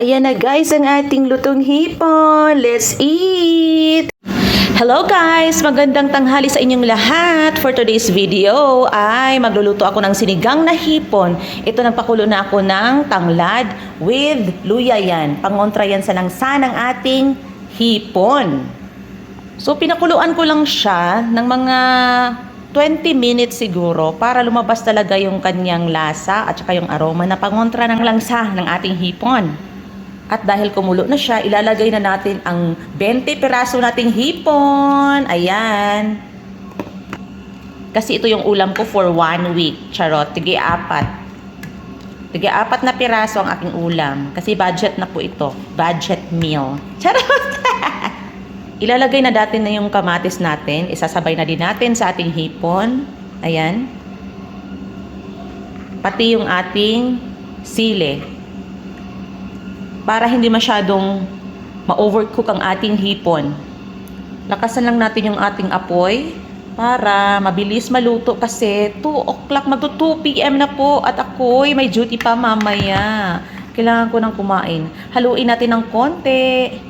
Ayan na guys, ang ating lutong hipon. Let's eat! Hello guys! Magandang tanghali sa inyong lahat. For today's video ay magluluto ako ng sinigang na hipon. Ito, nagpakulo na ako ng tanglad with luya yan. Pangontra yan sa langsa ng ating hipon. So pinakuluan ko lang siya ng mga 20 minutes siguro para lumabas talaga yung kanyang lasa at saka yung aroma na pangontra ng langsa ng ating hipon. At dahil kumulo na siya, ilalagay na natin ang 20 piraso nating hipon. Ayan. Kasi ito yung ulam ko for 1 week. Charot. Tig-apat na piraso ang aking ulam. Kasi budget na po ito. Budget meal. Charot. Ilalagay na natin na yung kamatis natin. Isasabay na din natin sa ating hipon. Ayan. Pati yung ating sili. Para hindi masyadong ma-overcook ang ating hipon. Lakasan lang natin yung ating apoy para mabilis maluto kasi 2 o'clock, magto 2 p.m. na po at ako'y may duty pa mamaya. Kailangan ko nang kumain. Haluin natin ng konti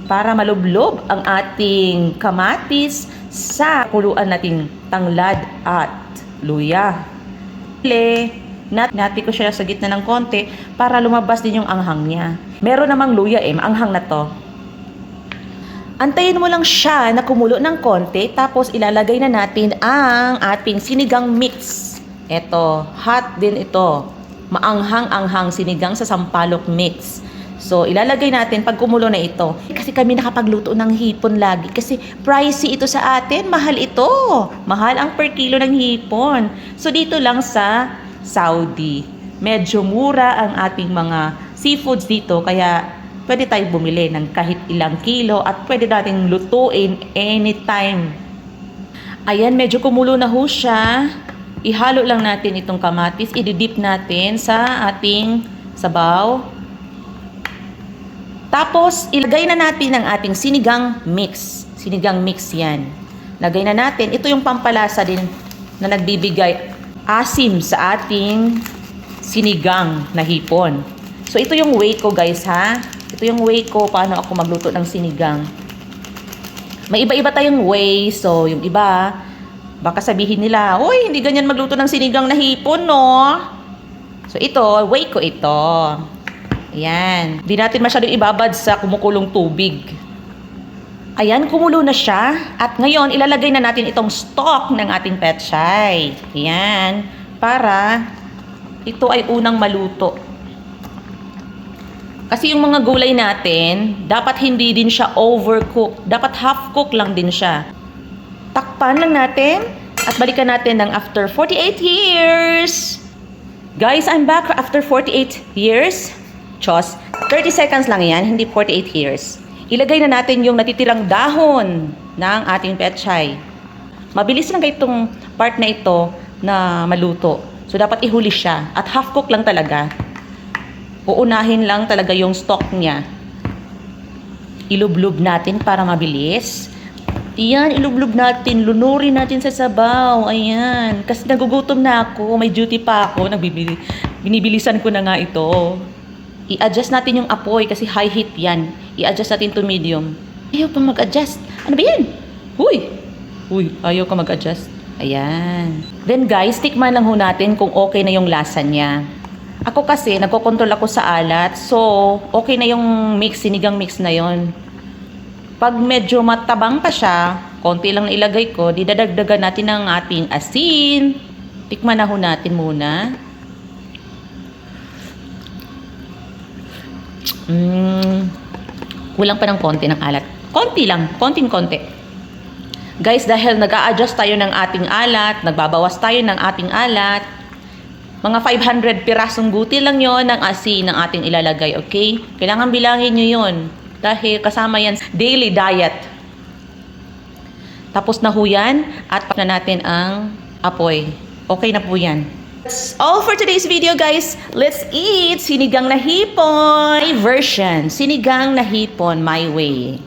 para malublob ang ating kamatis sa kuluan nating tanglad at luya. Nati ko siya sa gitna ng konti para lumabas din yung anghang niya. Meron namang luya maanghang na to. Antayin mo lang siya na kumulo ng konti, tapos ilalagay na natin ang ating sinigang mix. Eto, hot din ito. Maanghang-anghang sinigang sa sampalok mix. So, ilalagay natin pag kumulo na ito. Kasi kami nakapagluto ng hipon lagi. Kasi pricey ito sa atin. Mahal ito. Mahal ang per kilo ng hipon. So, dito lang sa Saudi, medyo mura ang ating mga seafoods dito, kaya pwede tayo bumili ng kahit ilang kilo at pwede nating lutuin anytime. Ayan, medyo kumulo na ho siya. Ihalo lang natin itong kamatis, ididip natin sa ating sabaw. Tapos, ilagay na natin ang ating sinigang mix. Sinigang mix yan. Lagay na natin. Ito yung pampalasa din na nagbibigay asim sa ating sinigang na hipon. So, ito yung way ko guys ha. Ito yung way ko paano ako magluto ng sinigang. May iba-iba tayong way. So, yung iba, baka sabihin nila, uy, hindi ganyan magluto ng sinigang na hipon, no? So, ito, way ko ito. Ayan. Hindi natin masyadong ibabad sa kumukulong tubig. Ayan, kumulo na siya. At ngayon, ilalagay na natin itong stock ng ating pechay. Ayan. Para ito ay unang maluto. Kasi yung mga gulay natin, dapat hindi din siya overcook. Dapat half cook lang din siya. Takpan lang natin. At balikan natin ng after 48 years. Guys, I'm back after 48 years. Chos, 30 seconds lang yan, hindi 48 years. Ilagay na natin yung natitirang dahon ng ating pechay. Mabilis lang itong part na ito na maluto. So, dapat ihuli siya. At half cook lang talaga. Uunahin lang talaga yung stock niya. Ilublob natin para mabilis. Iyan, ilublob natin. Lunurin natin sa sabaw. Ayan. Kasi nagugutom na ako. May duty pa ako. Binibilisan ko na nga ito. I-adjust natin yung apoy kasi high heat yan. I-adjust natin to medium. Ayaw pa mag-adjust. Ano ba yan? Huy, ayaw ka mag-adjust. Ayan. Then guys, tikman lang ho natin kung okay na yung lasa niya. Ako kasi, nagkokontrol ako sa alat. So, okay na yung mix, sinigang mix na yon. Pag medyo matabang pa siya, konti lang na ilagay ko, didadagdagan natin ng ating asin. Tikman na ho natin muna. Kulang pa ng konti ng alat. Konti lang, konting-konti. Guys, dahil nag-a-adjust tayo ng ating alat, nagbabawas tayo ng ating alat, mga 500 pirasong guti lang yon ng asin ng ating ilalagay, okay? Kailangan bilangin nyo yon dahil kasama yan daily diet. Tapos na ho yan at pa na natin ang apoy. Okay na po yan. That's all for today's video, guys. Let's eat sinigang na hipon. My version, sinigang na hipon my way.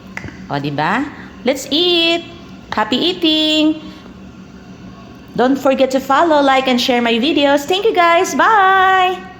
O, diba? Let's eat. Happy eating. Don't forget to follow, like, and share my videos. Thank you, guys. Bye.